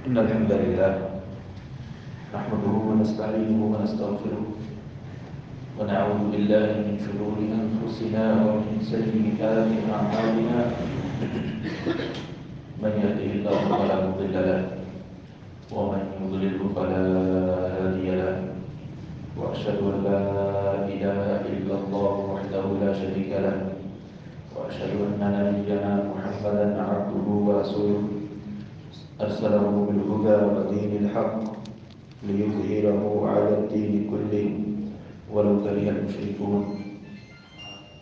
إن الحمد لله نحمده ونستعينه ونستغفره ونعوذ بالله من شرور أنفسنا ومن سيئات أعمالنا. من يهده الله فلا مضل له ومن يضلله فلا هادي له، وأشهد أن لا إله إلا الله وحده لا شريك له، وأشهد أن نبينا محمدا عبده ورسوله أرسله بالهدى ودين الحق ليظهره على الدين كله ولو كره المشركون.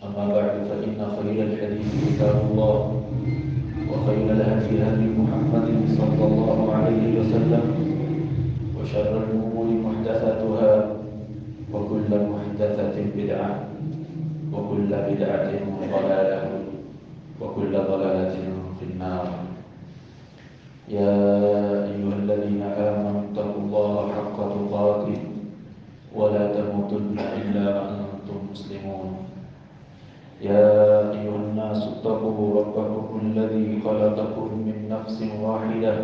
أما بعد، فإن خير الحديث كتاب الله، وخير الهدي هدي محمد صلى الله عليه وسلم، وشر الأمور محدثاتها، وكل محدثة بدعة، وكل بدعة ضلالة، وكل ضلالة في النار. يا أيها الذين آمنوا اتقوا الله حق تقاته ولا تموتن إلا وأنتم مسلمون. يا أيها الناس اتقوا ربكم الذي خلقكم من نفس واحدة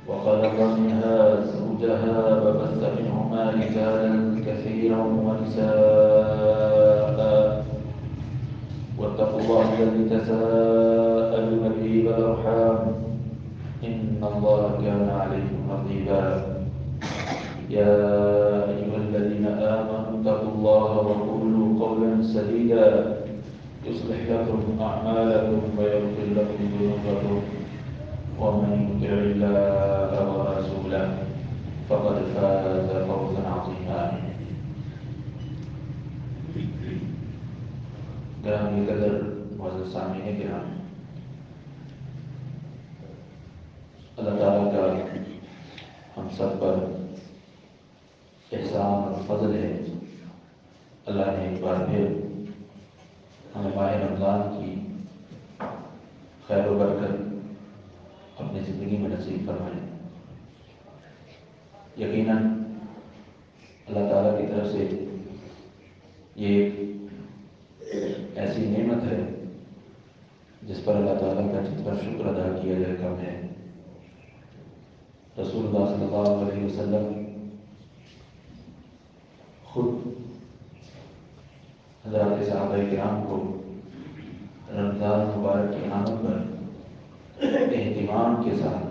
وخلق منها زوجها وبث منهما رجالا كثيرا ونساء، واتقوا الله الذي تساءلون به والأرحام إن الله كان عليكم رقيبا. يا أيها الذين آمنوا اتقوا الله وقولوا قولا سديدا يصلح لكم أعمالكم ويغفر لكم ذنوبكم، ومن يطع الله ورسوله فقد فاز فوزا عظيما. گرامی قدر معزز سامعین کرام، اللہ تعالیٰ کا ہم سب پر احسان اور فضل ہے. اللہ نے ایک بار پھر ہمیں ماہ رمضان کی خیر و برکت اپنی زندگی میں نصیب فرمائے. یقیناً اللہ تعالیٰ کی طرف سے یہ ایسی نعمت ہے جس پر اللہ تعالیٰ کا جتنا شکر ادا کیا جائے کم ہے. رسول اللہ صلی اللہ علیہ وسلم خود حضرات صحابہ کرام کو رمضان مبارک کی آمد پر اہتمام کے ساتھ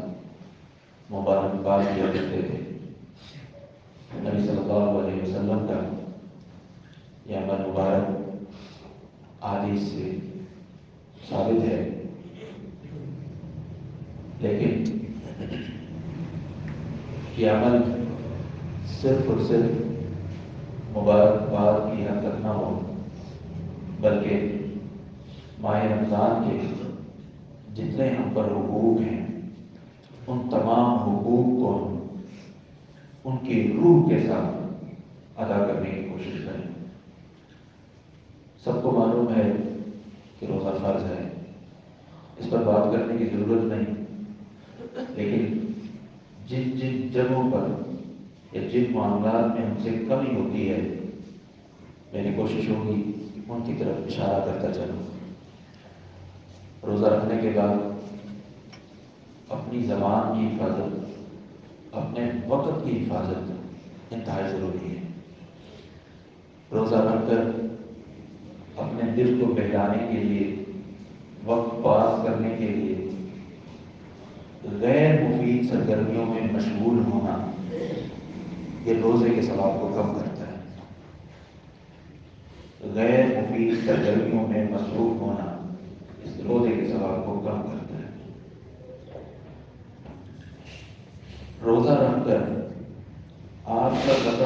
مبارکباد کیا کرتے تھے. نبی صلی اللہ علیہ وسلم کا یہ عمل مبارک حدیث سے ثابت ہے، لیکن یہ عمل صرف اور صرف مبارکباد کی حد تک نہ ہو، بلکہ ماہ رمضان کے جتنے ہم پر حقوق ہیں ان تمام حقوق کو ان کی روح کے ساتھ ادا کرنے کی کوشش کریں. سب کو معلوم ہے کہ روزہ فرض ہے، اس پر بات کرنے کی ضرورت نہیں، لیکن جن جن جگہوں پر یا جن معاملات میں ہم سے کمی ہوتی ہے میری کوشش ہوگی ان کی طرف اشارہ کرتا چلوں. روزہ رکھنے کے بعد اپنی زبان کی حفاظت، اپنے وقت کی حفاظت انتہائی ضروری ہے. روزہ رکھ کر اپنے دل کو بہلانے کے لیے، وقت پاس کرنے کے لیے غیر مفید سرگرمیوں میں مشغول ہونا یہ روزے کے ثواب کو کم کرتا ہے. غیر مفید سرگرمیوں میں مصروف ہونا اس روزے کے ثواب کو کم کرتا ہے. روزہ رکھ کر آپ کا وقت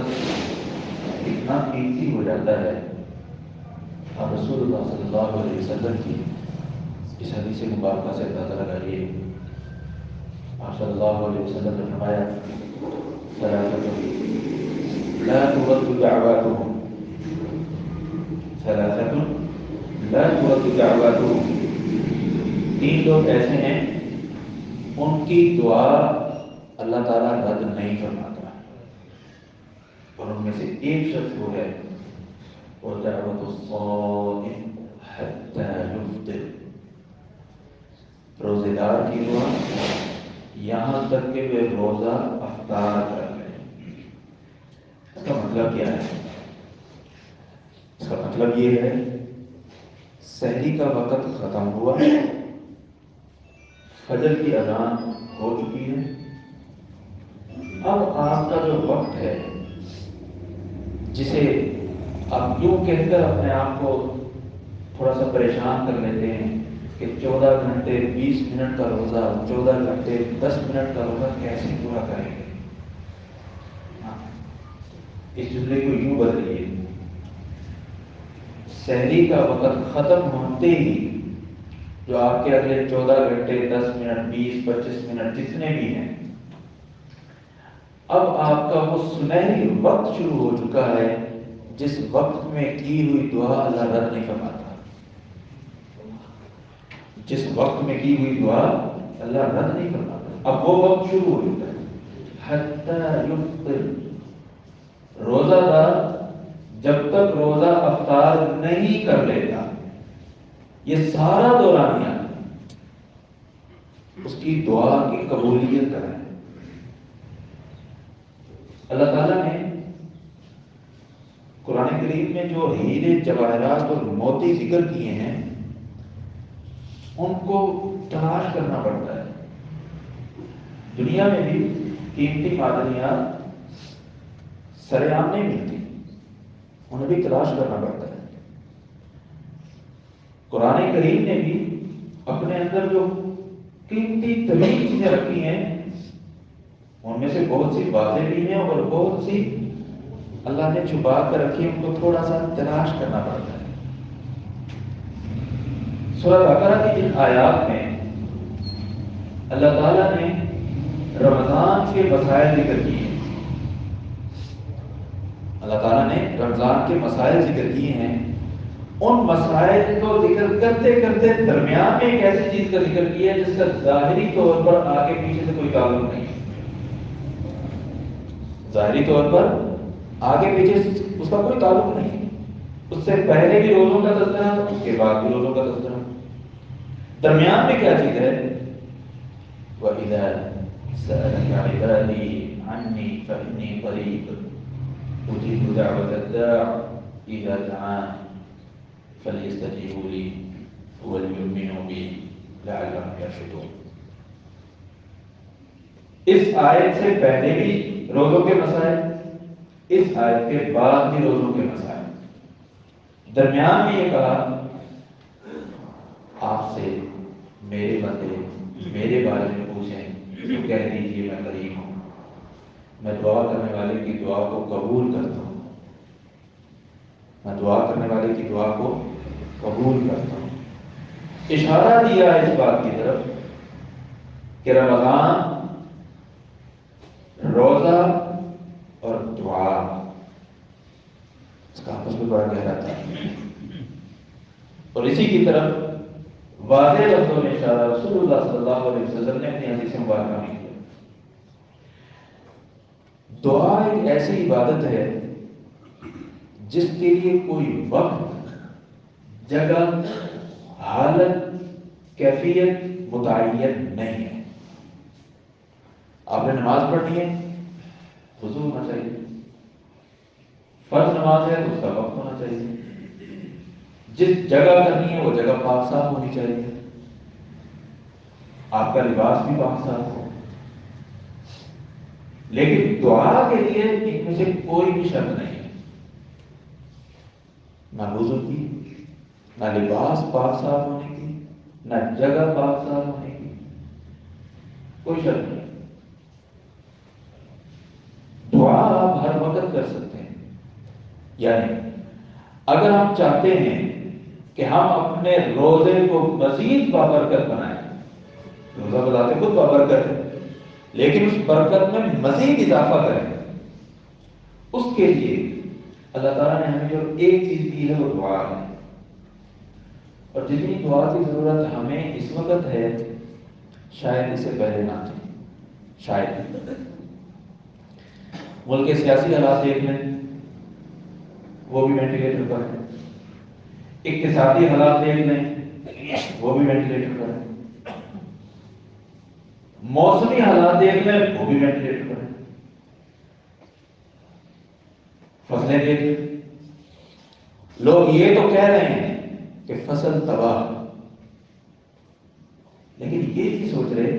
اتنا قیمتی ہو جاتا ہے. اور رسول اللہ صلی اللہ علیہ وسلم کی اس حدیث مبارکہ سے اندازہ لگائیے. آپ صلی اللہ علیہ وسلم نے فرمایا لا ترد دعواتهم، ثلاثة لا ترد دعواتهم، تین لوگ ایسے ہیں ان کی دعا اللہ تعالیٰ رد نہیں فرماتا. اور ان میں سے ایک شخص وہ ہے وَدَعْوَةُ الصَّائِمِ حَتَّى يُفْطِرَ، روزے دار کی دعا یہاں تک کہ وہ روزہ افطار کر لیں۔ اس کا مطلب کیا ہے؟ اس کا مطلب یہ ہے سحری کا وقت ختم ہوا، فجر کی اذان ہو چکی ہے، اب آپ کا جو وقت ہے جسے آپ یوں کہہ کر اپنے آپ کو تھوڑا سا پریشان کر لیتے ہیں کہ 14 گھنٹے 20 منٹ کا روزہ، 14 گھنٹے 10 منٹ کا روزہ کیسے پورا کریں گے؟ اس جملے کو یوں بدلیے، سحری کا وقت ختم ہوتے ہی جو آپ کے اگلے 14 گھنٹے 10 منٹ 20 25 منٹ جتنے بھی ہیں، اب آپ کا وہ سنہری وقت شروع ہو چکا ہے جس وقت میں کی ہوئی دعا اللہ رد نہیں فرماتا۔ جس وقت میں کی ہوئی دعا اللہ رد نہیں فرماتا، اب وہ وقت شروع ہو چکا ہے۔ حتی یفطر، روزہ دار جب تک روزہ افطار نہیں کر لیتا، یہ سارا دورانیہ اس کی دعا کی قبولیت کا ہے۔ اللہ تعالیٰ نے قرآن کریم میں جو ہیرے جواہرات اور موتی ذکر کیے ہیں ان کو تلاش کرنا پڑتا ہے۔ دنیا میں بھی قیمتی معدنیات سر عام نہیں ملتی، انہیں بھی تلاش کرنا پڑتا ہے۔ قرآن کریم نے بھی اپنے اندر جو قیمتی ترین چیزیں رکھی ہیں ان میں سے بہت سی واضح بھی ہیں اور بہت سی اللہ نے چھپا کر رکھی، ان کو تھوڑا سا تلاش کرنا پڑتا ہے۔ سورہ بقرہ کی جن آیات میں اللہ تعالیٰ نے رمضان کے مسائل ذکر کیے ہیں، اللہ تعالیٰ نے رمضان کے مسائل ذکر کیے ہیں، ان مسائل کو ذکر کرتے کرتے درمیان میں ایک ایسی چیز کا ذکر کیا ہے جس کا ظاہری طور پر آگے پیچھے سے کوئی تعلق نہیں ہے۔ ظاہری طور پر آگے پیچھے اس کا کوئی تعلق نہیں ہے، اس سے پہلے بھی روزوں کا تذکرہ، اس کے بعد بھی روزوں کا تذکرہ، درمیان میں کیا چیز ہے؟ وَإِذَا سَأَلَكَ عِبَادِي عَنِّي فَإِنِّي قَرِيبٌ أُجِيبُ دَعْوَةَ الدَّاعِ إِذَا دَعَانِ فَلْيَسْتَجِيبُوا لِي وَلْيُؤْمِنُوا بِي لَعَلَّهُمْ يَرْشُدُونَ۔ اس آیت سے پہلے بھی روزوں کے مسائل، اس آیت کے بعد بھی روزوں کے مسائل، درمیان میں یہ کہا آپ سے میرے بندے میرے بارے میں پوچھیں تو کہہ دیجیے میں قریب ہوں، میں دعا کرنے والے کی دعا کو قبول کرتا ہوں، میں دعا کرنے والے کی دعا کو قبول کرتا ہوں۔ اشارہ دیا اس بات کی طرف کہ رمضان، روزہ اور دعا اس کا آپس میں بڑا گہرا تھا، اور اسی کی طرف واضح لفظوں میں اشارہ رسول اللہ صلی اللہ علیہ وسلم نے اپنی حدیث مبارکہ میں کیا۔ دعا ایک ایسی عبادت ہے جس کے لیے کوئی وقت، جگہ، حالت، کیفیت متعین نہیں ہے۔ آپ نے نماز پڑھنی ہے، وضو ہونا چاہیے، فرض نماز ہے تو اس کا وقت ہونا چاہیے، جس جگہ کرنی ہے وہ جگہ پاک صاف ہونی چاہیے، آپ کا لباس بھی پاک صاف ہو۔ لیکن دعا کے لیے ان میں سے کوئی بھی شرط نہیں ہے، نہ وضو کی، نہ لباس پاک صاف ہونے کی، نہ جگہ پاک صاف ہونے کی، کوئی شرط نہیں۔ دعا آپ ہر وقت کر سکتے ہیں، یعنی اگر ہم چاہتے ہیں کہ ہم اپنے روزے کو مزید بابرکت بنائیں، روزہ بذات خود بابرکت ہے لیکن اس برکت میں مزید اضافہ کریں، اس کے لیے اللہ تعالیٰ نے ہمیں جو ایک چیز دی ہے وہ دعا ہے، اور جتنی دعا کی ضرورت ہمیں اس وقت ہے شاید اس سے پہلے نہ تھی۔ شاید ملک کے سیاسی حالات دیکھ لیں، وہ بھی وینٹیلیٹر پر ہیں، اقتصادی حالات دیکھ لیں، وہ بھی وینٹیلیٹر پر ہیں، موسمی حالات دیکھ لیں وہ بھی وینٹیلیٹ کریں، فصلیں دیکھ لیں۔ لوگ یہ تو کہہ رہے ہیں کہ فصل تباہ، لیکن یہ نہیں سوچ رہے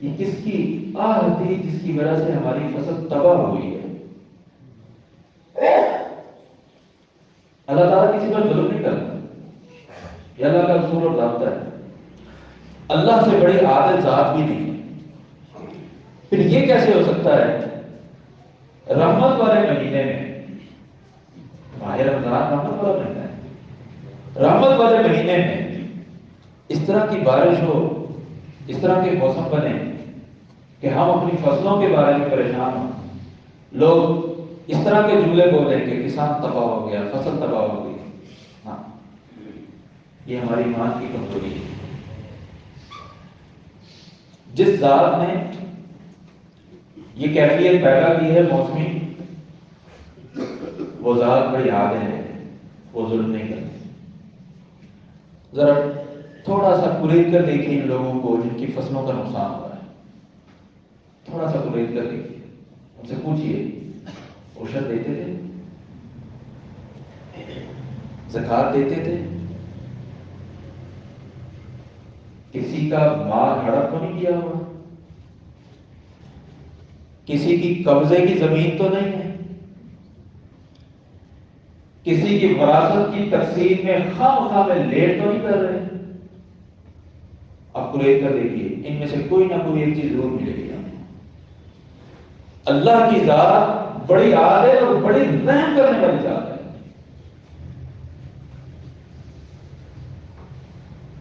یہ کس کی آہ تھی جس کی وجہ سے ہماری فصل تباہ ہوئی ہے۔ اللہ تعالیٰ کسی پر ظلم نہیں کرتا، یہ اللہ کا اصول اور ضابطہ ہے۔ اللہ سے بڑی عادل ذات بھی نہیں۔ پھر یہ کیسے ہو سکتا ہے رحمت والے مہینے میں، ماہ رمضان رحمت والا مہینہ ہے، رحمت والے مہینے میں اس طرح کی بارش ہو، اس طرح کے موسم بنے کہ ہم اپنی فصلوں کے بارے میں پریشان ہوں، لوگ اس طرح کے جملے بولیں کہ کسان تباہ ہو گیا، فصل تباہ ہو گئی۔ ہاں، یہ ہماری ایمان کی کمزوری ہے۔ جس ذات نے یہ کیفیت پیدا کی ہے موسمی، وہ ذات بڑی عادل ہے، وہ ظلم نہیں کرتی۔ ذرا تھوڑا سا قرید کر دیکھیے ان لوگوں کو جن کی فصلوں کا نقصان ہو رہا ہے، تھوڑا سا قرید کر دیکھیے، ان سے پوچھیے عشر دیتے تھے، زکوٰۃ دیتے تھے، کسی کا مال ہڑپ تو نہیں کیا ہوا، کسی کی قبضے کی زمین تو نہیں ہے، کسی کی وراثت کی تقسیم میں خواہ میں لیٹ تو نہیں کر رہے۔ آپ قرید کر دیکھیے، ان میں سے کوئی نہ کوئی ایک چیز ضرور ملے گی۔ اللہ کی ذات بڑی عادل اور بڑی رحم کرنے والی ذات ہے۔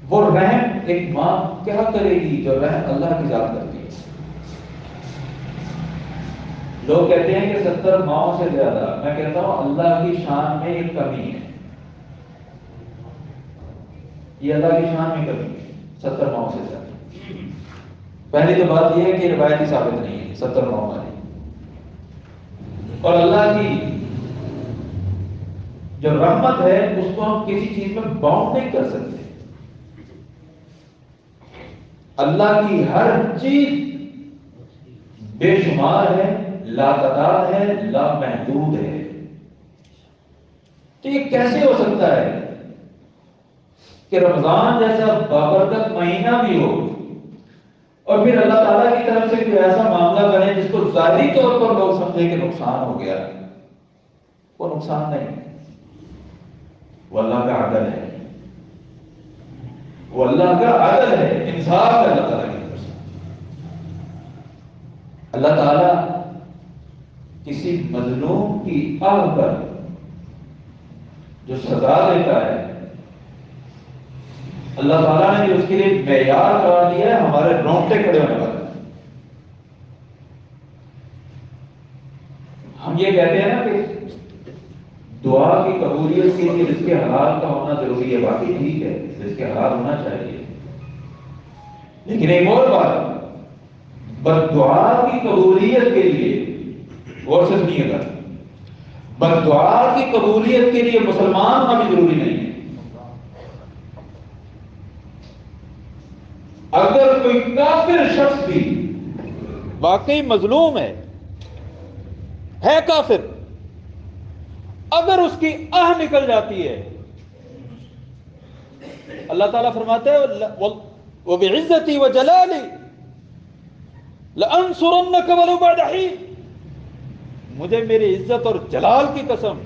وہ رحم ایک ماں کیا کرے گی جو رحم اللہ کی ذات کرتی ہے؟ لوگ کہتے ہیں کہ 70 ماؤں سے زیادہ، میں کہتا ہوں اللہ کی شان میں ایک کمی ہے، یہ اللہ کی شان میں کمی ہے، 70 ماؤں سے زیادہ۔ پہلی تو بات یہ ہے کہ روایتی ثابت نہیں ہے 70 ماؤں والی، اور اللہ کی جو رحمت ہے اس کو ہم کسی چیز میں باؤنڈ نہیں کر سکتے۔ اللہ کی ہر چیز بے شمار ہے، لاتعداد ہے، لامحدود ہے۔ تو یہ کیسے ہو سکتا ہے کہ رمضان جیسا بابرکت مہینہ بھی ہو اور پھر اللہ تعالیٰ کی طرف سے کوئی ایسا معاملہ بنے جس کو ظاہری طور پر لوگ سمجھے کہ نقصان ہو گیا؟ وہ نقصان نہیں، وہ اللہ کا عدل ہے، وہ اللہ کا عدل ہے، انصاف ہے اللہ تعالیٰ کی طرف سے۔ اللہ تعالیٰ کسی مظلوم کی آہ پر جو سزا دیتا ہے، اللہ تعالیٰ نے جو اس کے لیے معیار قرار دیا ہے، ہمارے رونگٹے کھڑے ہونے والا ہے۔ ہم یہ کہتے ہیں نا کہ دعا کی قبولیت کے لیے رزق حلال کا ہونا ضروری ہے، باقی ٹھیک ہے، رزق حلال ہونا چاہیے، لیکن ایک اور بات، بددعا کی قبولیت کے لیے غور سے سنیے گا، بددعا کی قبولیت کے لیے مسلمان ہونا بھی ضروری نہیں ہے۔ اگر کوئی کافر شخص بھی واقعی مظلوم ہے کافر، اگر اس کی آہ نکل جاتی ہے، اللہ تعالیٰ فرماتے ہیں وَبِعِزَّتِي وَجَلَالِي لَأَنصُرَنَّكَ وَلَوْ بَعْدَ حِينٍ، مجھے میری عزت اور جلال کی قسم،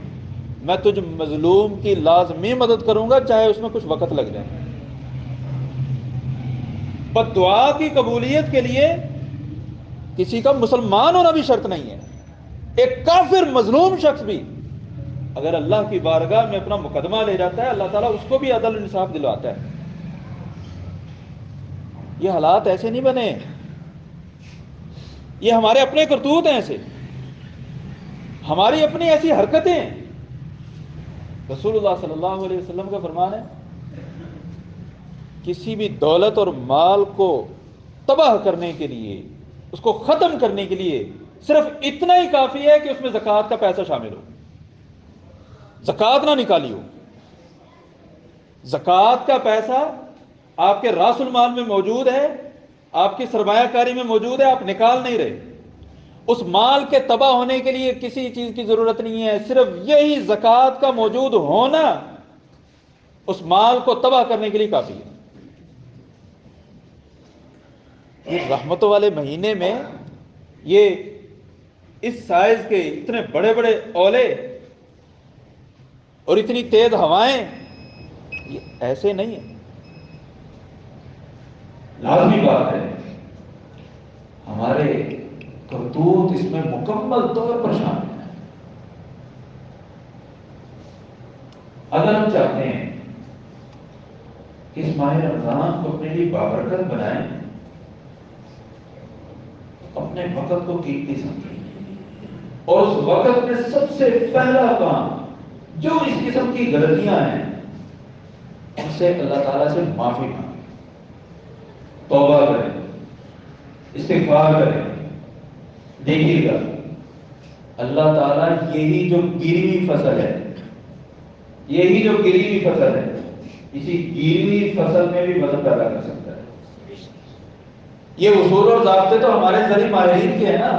میں تجھ مظلوم کی لازمی مدد کروں گا چاہے اس میں کچھ وقت لگ جائے۔ بس دعا کی قبولیت کے لیے کسی کا مسلمان ہونا بھی شرط نہیں ہے، ایک کافر مظلوم شخص بھی اگر اللہ کی بارگاہ میں اپنا مقدمہ لے جاتا ہے، اللہ تعالیٰ اس کو بھی عدل انصاف دلواتا ہے۔ یہ حالات ایسے نہیں بنے، یہ ہمارے اپنے کرتوت ہیں، ایسے ہماری اپنی ایسی حرکتیں۔ رسول اللہ صلی اللہ علیہ وسلم کا فرمان ہے، کسی بھی دولت اور مال کو تباہ کرنے کے لیے، اس کو ختم کرنے کے لیے صرف اتنا ہی کافی ہے کہ اس میں زکوٰۃ کا پیسہ شامل ہو، زکوٰۃ نہ نکالی ہو۔ زکوٰۃ کا پیسہ آپ کے راس المال میں موجود ہے، آپ کی سرمایہ کاری میں موجود ہے، آپ نکال نہیں رہے۔ اس مال کے تباہ ہونے کے لیے کسی چیز کی ضرورت نہیں ہے، صرف یہی زکوٰۃ کا موجود ہونا اس مال کو تباہ کرنے کے لیے کافی ہے۔ یہ رحمتوں والے مہینے میں یہ اس سائز کے اتنے بڑے بڑے اولے اور اتنی تیز ہوائیں، یہ ایسے نہیں ہے۔ لازمی بات ہے ہمارے کرتوت اس میں مکمل طور پر شامل ہیں۔ اگر ہم چاہتے ہیں کہ اس ماہ رمضان کو اپنے لیے بابرکت بنائیں، اپنے وقت کو قیمتی سمجھیں، اور اس وقت میں سب سے پہلا کام جو اس قسم کی غلطیاں ہیں ان سے اللہ تعالیٰ سے معافی مانگیں، توبہ کریں، استغفار کریں۔ دیکھیے گا اللہ تعالیٰ یہی جو گری ہوئی فصل ہے، یہی جو گری ہوئی فصل ہے، اسی گری ہوئی فصل میں بھی وزن پیدا کر سکتا ہے۔ یہ اصول اور ضابطے تو ہمارے ذریعے ماہرین کے ہیں نا،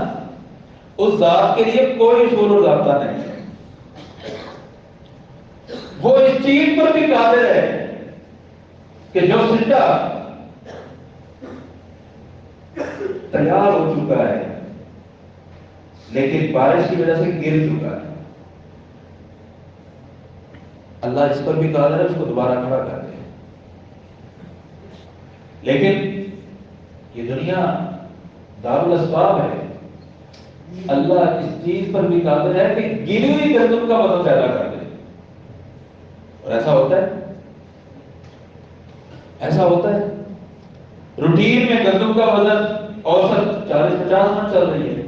اس ذات کے لیے کوئی اصول اور ضابطہ نہیں ہے۔ وہ اس چیز پر بھی قادر ہے کہ جو سٹا تیار ہو چکا ہے لیکن بارش کی وجہ سے گر چکا ہے، اللہ اس پر بھی قادر ہے اس کو دوبارہ کھڑا کر دے۔ لیکن یہ دنیا دارالاسباب ہے، اللہ اس چیز پر بھی قادر ہے کہ گری ہوئی گندم کا وزن پیدا کر دے۔ اور ایسا ہوتا ہے، ایسا ہوتا ہے۔ روٹین میں گندم کا وزن اوسط 40-50 من چل رہی ہے،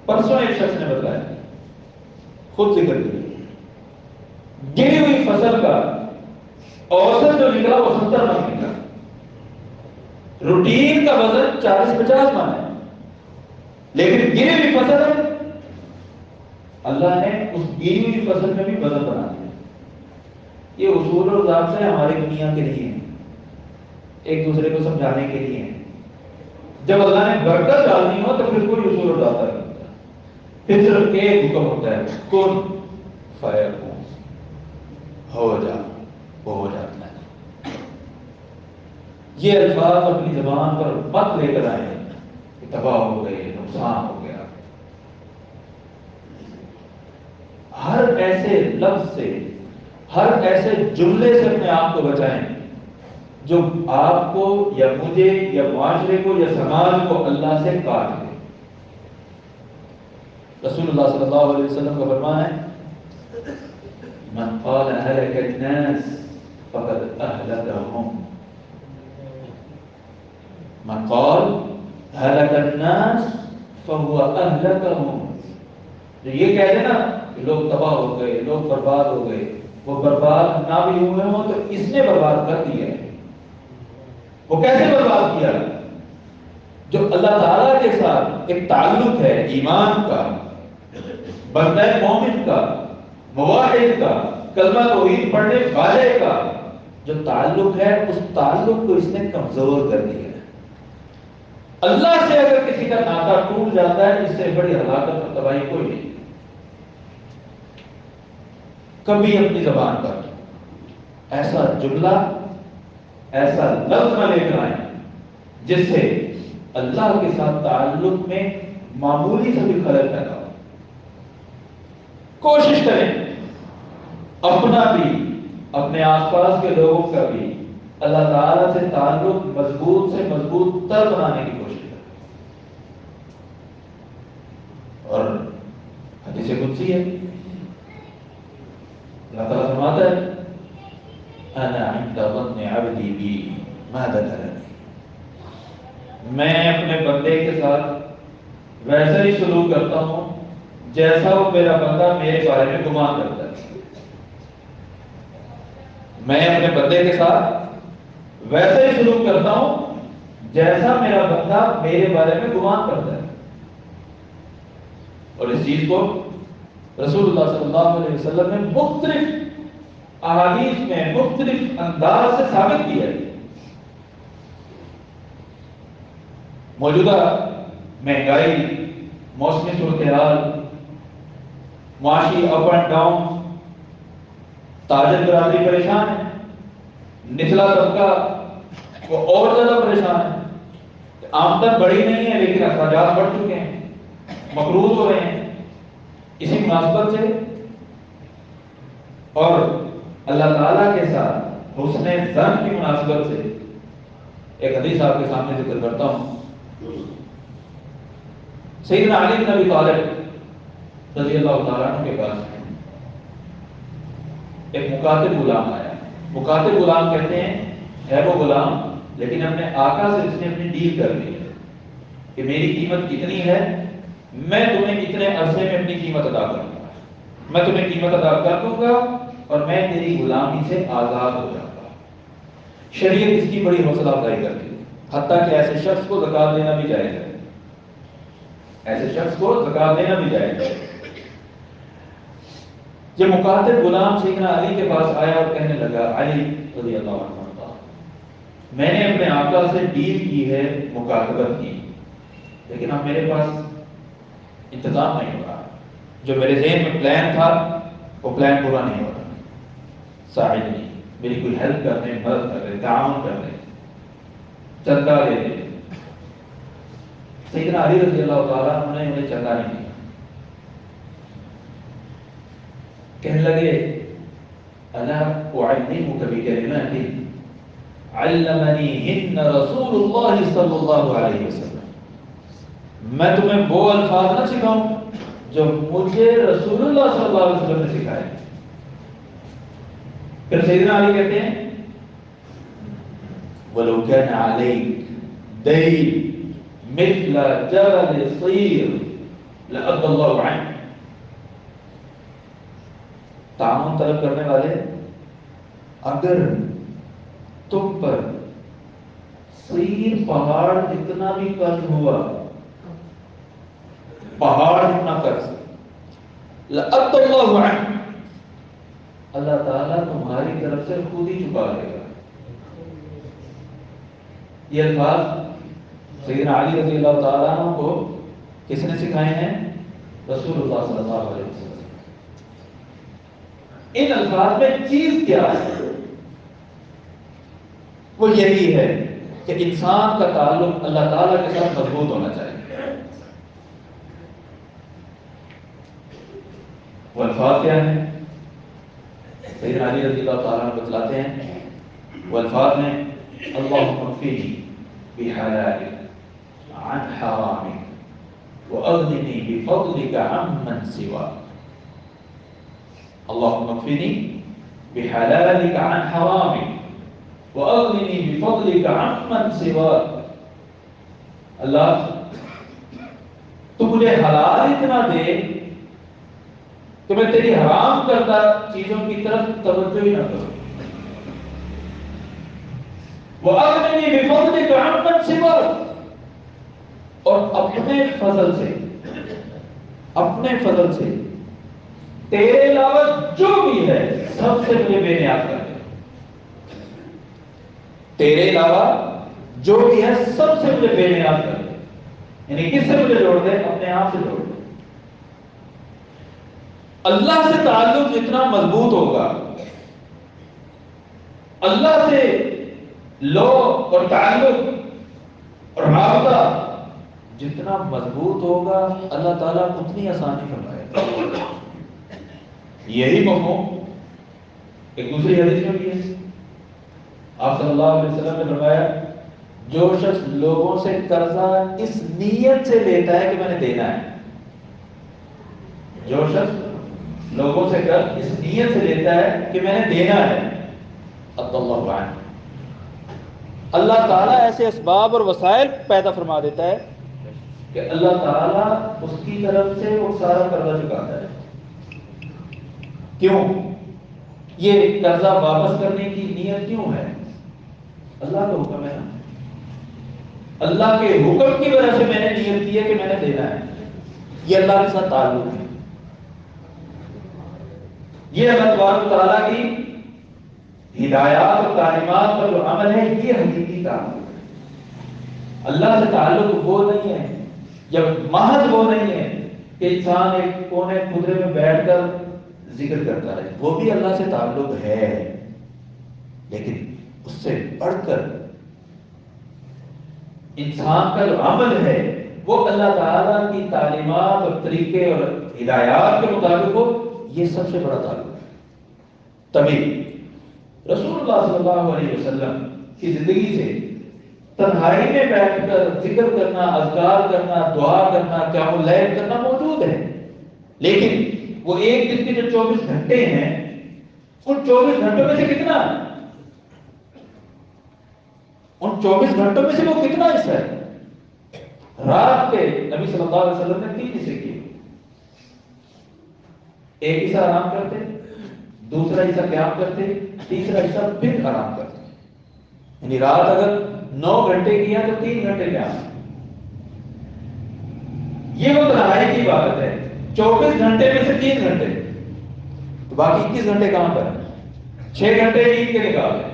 پرسوں ایک شخص نے بتایا، خود ذکر کیا، گری ہوئی فصل کا اوسط جو نکلا وہ 70 من نکلا، روٹین کا وزن 40-50 من ہے، لیکن گری ہوئی فصل ہے، اللہ نے اس گری ہوئی فصل میں بھی وزن بنا دیا۔ یہ اصول اور ضابطے ہماری دنیا کے لیے ہیں، ایک دوسرے کو سمجھانے کے لیے ہیں۔ جب اللہ نے برکت ڈالنی ہو تو پھر کوئی اصول اور ضابطہ نہیں ہوتا، پھر صرف ایک حکم ہوتا ہے، کن فیکون، ہو جا، وہ ہو جاتا ہے۔ یہ الفاظ اپنی زبان پر مت لے کر آئے کہ تباہ ہو گئے، نقصان ہو گیا۔ ہر ایسے لفظ سے، ہر ایسے جملے سے اپنے آپ کو بچائیں جو آپ کو یا مجھے یا معاشرے کو یا سماج کو اللہ سے کاٹ دے۔ رسول اللہ صلی اللہ علیہ وسلم کا فرمان ہے، من قال اهلك الناس فقد اهلكهم، من قال اهلك الناس فهو اهلكهم۔ جو یہ کہہ دے نا کہ لوگ تباہ ہو گئے، لوگ برباد ہو گئے، وہ برباد نہ بھی ہوئے ہوں تو اس نے برباد کر دیا ہے۔ وہ کیسے برباد کیا؟ جو اللہ تعالیٰ کے ساتھ ایک تعلق ہے ایمان کا، بندہ مومن کا، موحد کا، کلمہ توحید پڑھنے والے کا جو تعلق ہے، اس تعلق کو اس نے کمزور کر دیا ہے۔ اللہ سے اگر کسی کا ناطہ ٹوٹ جاتا ہے، اس سے بڑی ہلاکت اور تباہی کوئی نہیں۔ کبھی اپنی زبان پر ایسا جملہ، ایسا لفظ نہ لے کر آئیں جس سے اللہ کے ساتھ تعلق میں معمولی سے بھی خلل پیدا ہو۔ کوشش کریں اپنا بھی، اپنے آس پاس کے لوگوں کا بھی اللہ تعالیٰ سے تعلق مضبوط سے مضبوط تر بنانے کی کوشش کریں۔ اور حدیث قدسی ہے، اللہ تعالیٰ فرماتا ہے، انا عند ظن عبدی بی ما ذکرنی، میں اپنے بندے کے ساتھ ویسا ہی سلوک کرتا ہوں جیسا وہ میرا بندہ میرے بارے میں گمان کرتا ہے۔ میں اپنے بندے کے ساتھ ویسا ہی سلوک کرتا ہوں جیسا میرا بندہ میرے بارے میں گمان کرتا ہے۔ اور اس چیز کو رسول اللہ صلی اللہ علیہ وسلم نے مختلف احادیث میں مختلف انداز سے ثابت کیا ہے۔ موجودہ مہنگائی، موسمی صورتحال، معاشی اپ اینڈ ڈاؤن، تاجر برادری پریشان ہے، نچلا طبقہ وہ اور زیادہ پریشان ہے۔ آمدن بڑی نہیں ہے لیکن اخراجات بڑھ چکے ہیں، مقروض ہو رہے ہیں۔ اسی مناسبت سے اور اللہ تعالیٰ کے ساتھ حسن ظن کی مناسبت سے ایک حدیث آپ کے سامنے ذکر کرتا ہوں۔ سیدنا علی بن ابی طالب رضی اللہ تعالیٰ عنہ کے پاس ایک مکاتب غلام آیا۔ مکاتب غلام کہتے ہیں ہے وہ غلام لیکن اپنے آقا سے اس نے اپنی ڈیل کر لی ہے کہ میری قیمت کتنی ہے، میں تمہیں اتنے عرصے میں اپنی قیمت ادا کروں گا، میں تمہیں قیمت ادا کر دوں گا اور میں تیری غلامی سے آزاد ہو جاؤں گا۔ شریعت اس کی بڑی حوصلہ افزائی کرتی ہے، حتیٰ کہ ایسے شخص کو زکات دینا بھی جائز ہے، ایسے شخص کو زکات دینا بھی جائز ہے۔ جب مکاتب غلام سیدنا علی کے پاس آیا اور کہنے لگا علی رضی اللہ عنہ، میں نے اپنے آقا سے ڈیل کی ہے مکاتبت کی، لیکن اب میرے پاس انتظام نہیں ہو رہا، جو میرے ذہن میں پلان تھا وہ پلان پورا نہیں ہو رہا، ساعد نہیں، میری کوئی ہیلپ کر دیں، مدد کر دیں، تعاون کر دیں، چندہ دے دیں۔ سیدنا علی رضی اللہ تعالیٰ نے انہیں چندہ نہیں دیا، کہنے لگے الا اعلمک بکلمات علمنیہن رسول اللہ صلی اللہ علیہ وسلم، میں تمہیں وہ الفاظ نہ سکھاؤں جو مجھے رسول اللہ صلی اللہ علیہ وسلم نے سکھائے۔ پھر سیدنا علی کہتے ہیں وَلَوْ كَانَ عَلَيْكَ دَيْنٌ مِثْلَ جَبَلِ صِيرٍ لَأَدَّى اللَّهُ عَنْكَ۔ تعاون طلب کرنے والے، اگر تم پر صیر پہاڑ جتنا بھی قرض ہوا، پہاڑ جتنا قرض، لَأَدَّى اللَّهُ عَنْكَ، اللہ تعالیٰ تمہاری طرف سے خود ہی چکا لے گا۔ یہ الفاظ سیدنا علی رضی اللہ تعالیٰ عنہ کو کس نے سکھائے ہیں؟ رسول اللہ صلی اللہ علیہ وسلم۔ ان الفاظ میں چیز کیا ہے؟ وہ یہی ہے کہ انسان کا تعلق اللہ تعالیٰ کے ساتھ مضبوط ہونا چاہیے۔ وہ الفاظ کیا ہیں؟ سیدنا علی رضی اللہ تعالیٰ عنہ بتلاتے ہیں وہ الفاظ ہیں اللہم اکفینی بحلالک عن حرامک واغننی بفضلک عمن سواک۔ اللہم اکفینی بحلالک عن حرامک واغننی بفضلک عمن سواک۔ اللہ تو مجھے حلال اتنا دے کہ میں تیری حرام کردہ چیزوں کی طرف توجہ ہی نہ کروں، وَأَغْنِنِي بِفَضْلِكَ عَمَّنْ سِوَاكَ، اور اپنے فضل سے تیرے علاوہ جو بھی ہے سب سے مجھے بے نیاز کر دے، تیرے علاوہ جو بھی ہے سب سے مجھے بے نیاز کر دے۔ یعنی کس سے مجھے جوڑ دے؟ اپنے آپ سے جوڑ دے۔ اللہ سے تعلق جتنا مضبوط ہوگا، اللہ سے لو اور تعلق اور رابطہ جتنا مضبوط ہوگا، اللہ تعالیٰ اتنی آسانی فرمائے گا۔ یہی مفہوم ایک دوسری حدیث میں بھی ہے۔ آپ صلی اللہ علیہ وسلم نے فرمایا جو شخص لوگوں سے قرضہ اس نیت سے لیتا ہے کہ میں نے دینا ہے، جو شخص لوگوں سے قرض اس نیت سے لیتا ہے کہ میں نے دینا ہے، عطا اللہ عنہ، اللہ تعالیٰ ایسے اسباب اور وسائل پیدا فرما دیتا ہے کہ اللہ تعالیٰ اس کی طرف سے وہ سارا قرضہ چکاتا ہے۔ کیوں؟ یہ قرضہ واپس کرنے کی نیت کیوں ہے؟ اللہ کا حکم ہے نا، اللہ کے حکم کی وجہ سے میں نے نیت کی ہے کہ میں نے دینا ہے۔ یہ اللہ کے ساتھ تعلق ہے، یہ اللہ تبارک تعالیٰ کی ہدایات اور تعلیمات پر جو عمل ہے، یہ حقیقی تعلق ہے۔ اللہ سے تعلق وہ نہیں ہے، یا محض وہ نہیں ہے کہ انسان ایک کونے خدرے میں بیٹھ کر ذکر کرتا رہے، وہ بھی اللہ سے تعلق ہے، لیکن اس سے بڑھ کر انسان کا جو عمل ہے وہ اللہ تعالیٰ کی تعلیمات اور طریقے اور ہدایات کے مطابق ہو، یہ سب سے بڑا تعلق ہے۔ تبھی رسول اللہ صلی اللہ علیہ وسلم کی زندگی سے تنہائی میں بیٹھ کر ذکر کرنا، اذکار کرنا، دعا کرنا، قیام اللیل کرنا موجود ہے، لیکن وہ ایک دن کے جو 24 گھنٹے ہیں ان 24 گھنٹوں میں سے کتنا، ان 24 گھنٹوں میں سے وہ کتنا حصہ ہے؟ رات کے نبی صلی اللہ علیہ وسلم نے 3 حصے کیے، ایک حصہ آرام کرتے، دوسرا حصہ قیام کرتے، تیسرا حصہ پھر آرام کرتے۔ یعنی رات اگر 9 گھنٹے کیا تو 3 گھنٹے قیام۔ یہ وہ تنہائی کی عبادت ہے، 24 گھنٹے میں سے 3 گھنٹے، تو باقی 21 گھنٹے کہاں پر ہیں؟ 6 گھنٹے عید کے نکال ہیں،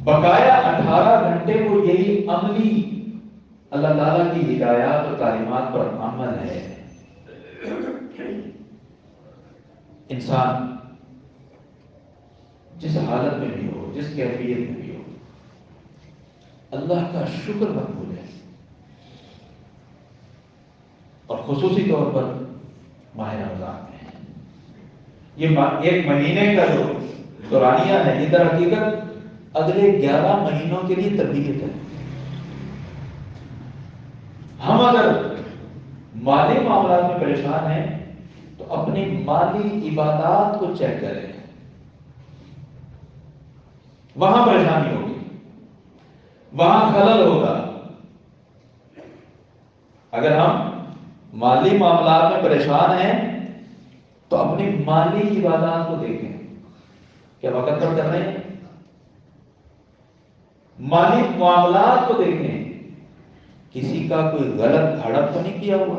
بقایا 18 گھنٹے وہ یہی عملی اللہ تعالیٰ کی ہدایات اور تعلیمات پر عمل ہے۔ انسان جس حالت میں بھی ہو، جس کیفیت میں بھی ہو، اللہ کا شکر مقبول ہے، اور خصوصی طور پر ماہ رمضان میں یہ ایک مہینے کا جو دورانیہ ہے، یہ در حقیقت اگلے 11 مہینوں کے لیے تربیت ہے۔ ہم اگر مالی معاملات میں پریشان ہیں تو اپنی مالی عبادات کو چیک کریں، وہاں پریشانی ہوگی، وہاں خلل ہوگا۔ اگر ہم مالی معاملات میں پریشان ہیں تو اپنی مالی عبادات کو دیکھیں، کیا وقت پر کر رہے ہیں؟ مالی معاملات کو دیکھیں، کسی کا کوئی غلط ہڑپ تو نہیں کیا ہوا؟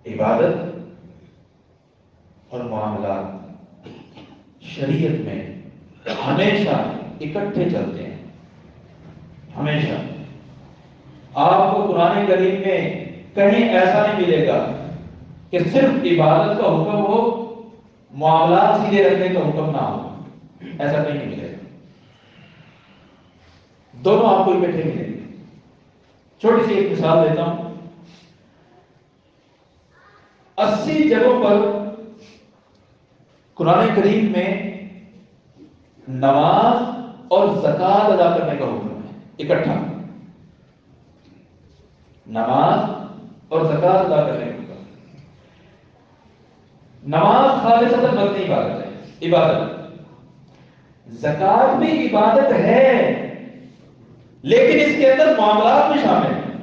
عبادت اور معاملات شریعت میں ہمیشہ اکٹھے چلتے ہیں، ہمیشہ۔ آپ کو قرآن کریم میں کہیں ایسا نہیں ملے گا کہ صرف عبادت کا حکم ہو، معاملات سیدھے رکھنے کا حکم نہ ہو، ایسا کہیں نہیں ملے گا، دونوں آپ کو اکٹھے ملیں گے۔ چھوٹی سی ایک مثال دیتا ہوں، 80 جگہوں پر قرآن کریم میں نماز اور زکوٰۃ ادا کرنے کا حکم ہے، اکٹھا نماز اور زکوٰۃ ادا کرنے کا حکم۔ نماز خالصتاً مدنی عبادت ہے، عبادت، زکوٰۃ بھی عبادت ہے، لیکن اس کے اندر معاملات بھی شامل ہیں،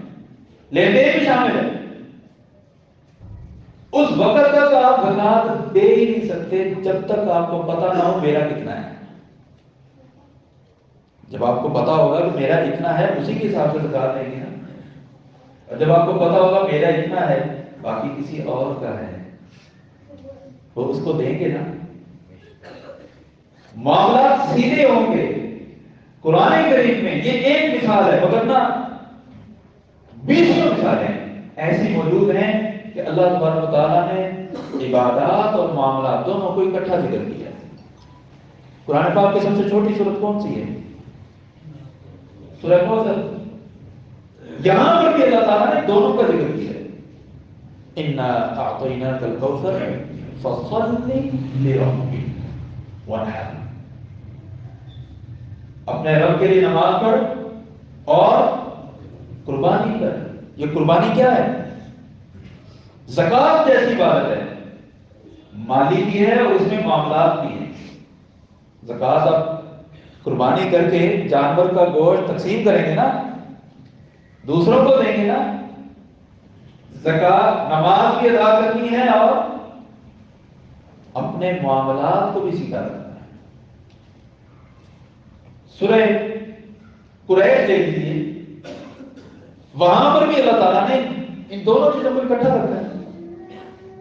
لین دین بھی شامل ہے۔ اس وقت تک آپ زکوٰۃ دے ہی نہیں سکتے جب تک آپ کو پتا نہ ہو میرا کتنا ہے۔ جب آپ کو پتا ہوگا کہ میرا اتنا ہے، اسی کے حساب سے زکوٰۃ دیں گے نا، اور جب آپ کو پتا ہوگا میرا اتنا ہے، باقی کسی اور کا ہے، وہ اس کو دیں گے نا۔ معاملات سیدھے ہوں گے۔ قرآن کریم میں یہ ایک مثال ہے، مگر نا 20 مثالیں ایسی موجود ہیں کہ اللہ تبارک و تعالیٰ نے عبادات اور معاملات دونوں کو اکٹھا ذکر کیا ہے۔ قرآن پاک کی سب سے چھوٹی سورت کون سی ہے؟ سورہ کوثر۔ یہاں پر بھی اللہ تعالیٰ نے دونوں کا ذکر کیا ہے، اِنَّا أَعْطَيْنَاكَ الْكَوْثَرَ فَصَلِّ لِرَبِّكَ وَانْحَرْ، اپنے رب کے لیے نماز پڑھ اور قربانی کر۔ یہ قربانی کیا ہے؟ زکوٰۃ جیسی عبادت ہے، مالی بھی ہے اور اس میں معاملات بھی ہیں۔ زکوٰۃ اب قربانی کر کے جانور کا گوشت تقسیم کریں گے نا، دوسروں کو دیں گے نا۔ زکوٰۃ نماز بھی ادا کرنی ہے اور اپنے معاملات کو بھی سیدھا رکھنا ہے۔ سورہ قریش دیکھ لیجیے، وہاں پر بھی اللہ تعالیٰ نے ان دونوں چیزوں کو اکٹھا رکھا ہے۔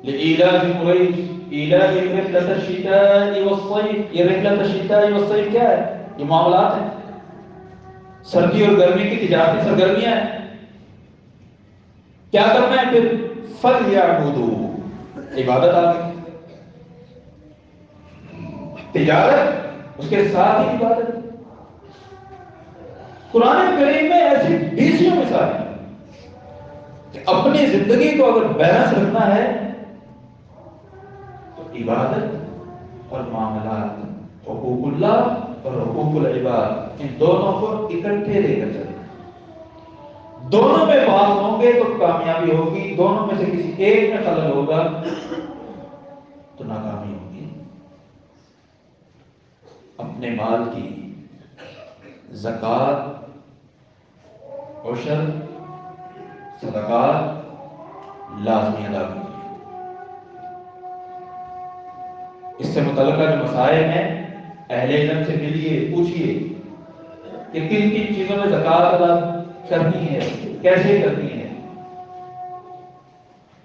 لِإِيلَافِ قُرَيْشٍ إيلاف رحلة الشتاء والصيف. یہ رحلة الشتاء والصيف کیا ہے؟ یہ معاملات ہیں، سردی اور گرمی کی تجارتی سرگرمیاں ہیں. کیا کرنا ہے پھر؟ فَلْيَعْبُدُوا، عبادت آ گئی. تجارت اس کے ساتھ ہی عبادت. قرآن کریم میں ایسی بیسیوں مثال ہیں کہ اپنی زندگی کو اگر بیلنس رکھنا ہے تو عبادت اور معاملات، حقوق اللہ اور حقوق العباد، ان دونوں کو اکٹھے لے کر چلنا. دونوں میں بات ہوں گے تو کامیابی ہوگی، دونوں میں سے کسی ایک میں خلل ہوگا تو ناکامی ہوگی. اپنے مال کی زکوٰۃ، عشر، صدقات لازمی ادا کیجیے. اس سے متعلقہ جو مسائل ہیں اہل علم سے ملیے، پوچھیے کہ کن کن چیزوں میں زکوٰۃ ادا کرنی ہے، کیسے کرنی ہے.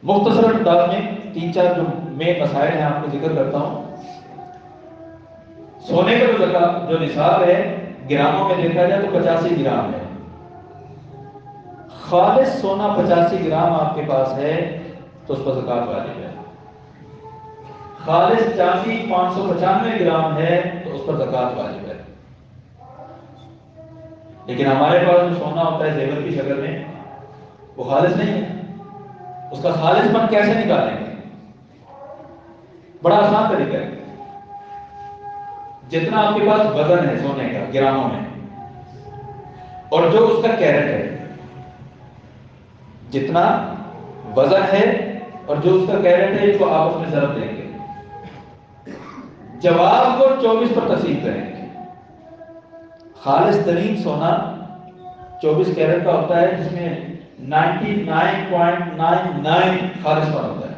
مختصر انداز میں تین چار جو مین مسائل ہیں آپ کو ذکر کرتا ہوں. سونے کا جو زکوٰۃ جو نصاب ہے گراموں میں دیکھا جائے تو 85 گرام ہے. خالص سونا 85 گرام آپ کے پاس ہے تو اس پر زکوٰۃ واجب ہے. خالص چاندی 595 گرام ہے تو اس پر زکوٰۃ واجب ہے. لیکن ہمارے پاس جو سونا ہوتا ہے زیور کی شکل میں وہ خالص نہیں ہے. اس کا خالص پن کیسے نکالیں گے؟ بڑا آسان طریقہ ہے. جتنا آپ کے پاس وزن ہے سونے کا گراموں میں اور جو اس کا کیرٹ ہے، جتنا وزن ہے اور جو اس کا کیرٹ ہے، اس کو آپس میں ضرب دیں گے. جواب کو 24 پر تقسیم کریں گے. خالص ترین سونا 24 کیرٹ کا ہوتا ہے جس میں 99.99 خالص پن ہوتا ہے.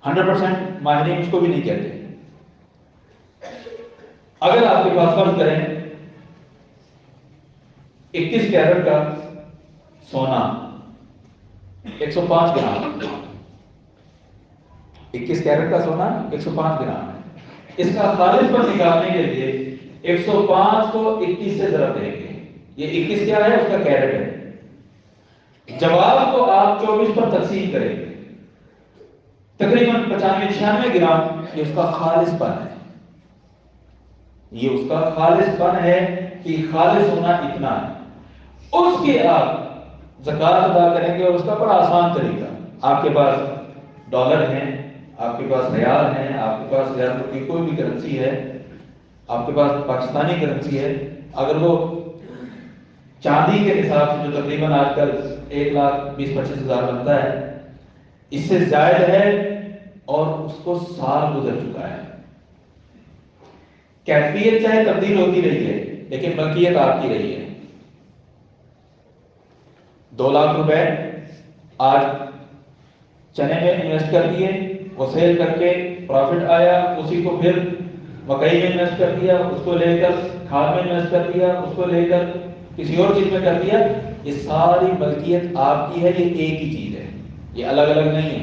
100% ماہرین اس کو بھی نہیں کہتے. اگر آپ کے پاس فرض کریں 21 کیرٹ کا سونا 105 گرام، 21 کیرٹ کا سونا 105 گرام ہے. اس کا خالص پن نکالنے کے لیے 105 کو 21 سے ضرب دیں گے. یہ 21 کیا ہے؟ اس کا کیرٹ ہے. جواب کو آپ 24 پر تقسیم کریں گے. تقریباً 95-96 گرام یہ اس کا خالص پن ہے. یہ اس کا خالص پن ہے کہ خالص ہونا اتنا ہے. اس کی آپ زکوٰۃ ادا کریں گے اور اس کا بڑا آسان طریقہ. آپ کے پاس ڈالر ہیں، آپ کے پاس ریال ہیں، آپ کے پاس ریال کی کوئی بھی کرنسی ہے، آپ کے پاس پاکستانی کرنسی ہے. اگر وہ چاندی کے حساب سے جو تقریباً آج کل 1,20,25 ہزار بنتا ہے، اس سے زائد ہے اور اس کو سال گزر چکا ہے. کیفیت چاہے تبدیل ہوتی رہی ہے لیکن ملکیت آپ کی رہی ہے. 2 لاکھ روپے آج چنے میں انویسٹ کر دیے، وہ سیل کر کے پروفٹ آیا، اسی کو پھر مکئی میں انویسٹ کر دیا، اس کو لے کر کھاد میں انویسٹ کر دیا، اس کو لے کر کسی اور چیز میں کر دیا. یہ ساری ملکیت آپ کی ہے. یہ ایک ہی چیز ہے، یہ الگ الگ نہیں ہے.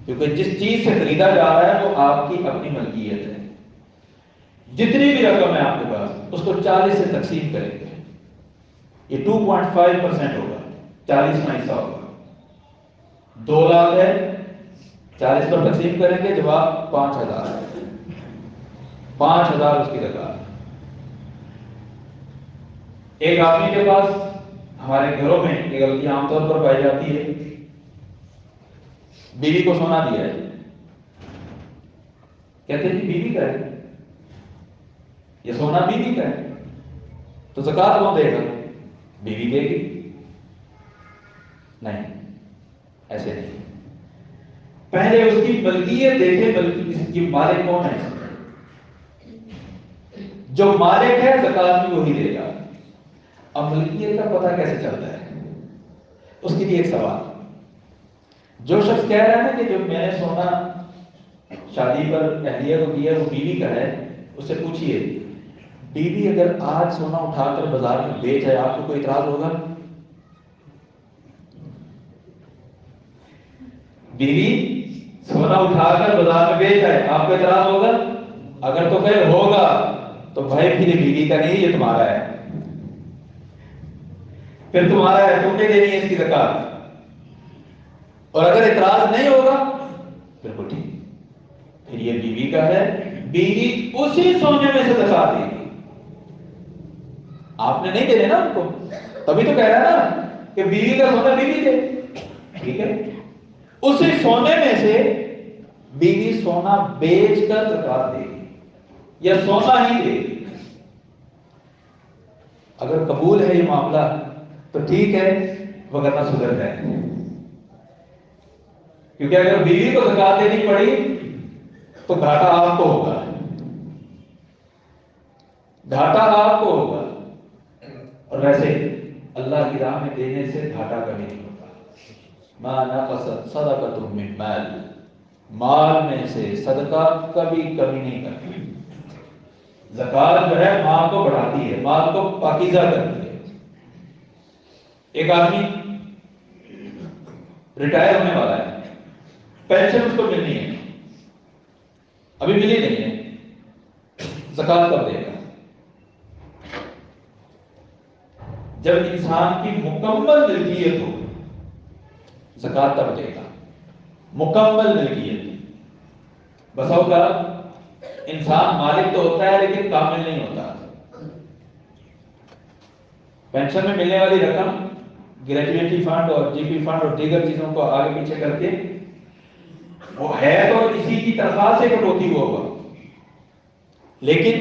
کیونکہ جس چیز سے خریدا جا رہا ہے وہ آپ کی اپنی ملکیت ہے. جتنی بھی رقم ہے آپ کے پاس اس کو 40 سے تقسیم کریں گے. یہ 2.5% ہوگا، 40 کا حصہ ہوگا. 2 لاکھ ہے، 40 پر تقسیم کریں گے، جواب 5,000 ہے. 5,000 اس کی زکوٰۃ. ایک آدمی کے پاس، ہمارے گھروں میں یہ غلطی عام طور پر پائی جاتی ہے، بیوی کو سونا دیا ہے، کہتے ہیں جی بیوی کا ہے، یہ سونا بیوی کا ہے تو زکوٰۃ کون دے گا؟ بیوی دے گی. نہیں، ایسے نہیں. پہلے اس کی ملکیت دیکھے، اس کی مالک کون ہے. جو مالک ہے زکوٰۃ بھی وہی دے گا. اب ملکیت کا پتہ کیسے چلتا ہے؟ اس کے لیے ایک سوال. جو شخص کہہ رہا ہے نا کہ جو میں نے سونا شادی پر اہلیہ کو دیا وہ بیوی کا ہے، اس سے پوچھئے بیوی اگر آج سونا اٹھا کر بازار میں بیچ ہے، آپ کو کوئی اعتراض ہوگا؟ بیوی سونا اٹھا کر بازار میں بیچ آئے، آپ کو اعتراض ہوگا؟ اگر تو کہے ہوگا تو بھائی پھر یہ بیوی کا نہیں، یہ تمہارا ہے، پھر تمہارا ہے، تم نے دینی ہے اس کی زکات۔ اور اگر اعتراض نہیں ہوگا بالکل ٹھیک، پھر یہ بیوی کا ہے، بیوی اسی سونے میں سے زکات دے گی۔ آپ نے نہیں دینے نا ان کو، تبھی تو کہہ رہا ہے نا کہ بیوی کا سونا بیوی دے، ٹھیک ہے؟ اسی سونے میں سے بیوی سونا بیچ کر زکات دے گی یا سونا ہی دے گی۔ اگر قبول ہے یہ معاملہ تو ٹھیک ہے، وگرنہ سدھر ہے، کیونکہ اگر بیوی کو زکات دینی پڑی تو گھاٹا آپ کو ہوگا، گھاٹا آپ کو ہوگا۔ اور ویسے اللہ کی راہ میں دینے سے گھاٹا کبھی نہیں ہوتا۔ ما نقصت صدقۃ من مال، مال میں سے صدقہ کبھی کمی نہیں کرتی۔ زکات جو ہے مال کو بڑھاتی ہے، مال کو پاکیزہ کرتی ہے۔ ایک آدمی ریٹائر ہونے والا ہے، پینشن اس کو ملنی ہے، ابھی ملی نہیں ہے، زکات کب دے گا؟ جب انسان کی مکمل ملکیت ہو، زکات تب دے گا، مکمل ملکیت۔ بس اوقات انسان مالک تو ہوتا ہے لیکن کامل نہیں ہوتا۔ پینشن میں ملنے والی رقم گریجویٹی فنڈ اور جی پی فنڈ اور دیگر چیزوں کو آگے پیچھے کر کے وہ ہے تو اسی کی تنخواہ سے کٹوتی ہوا ہوگا، لیکن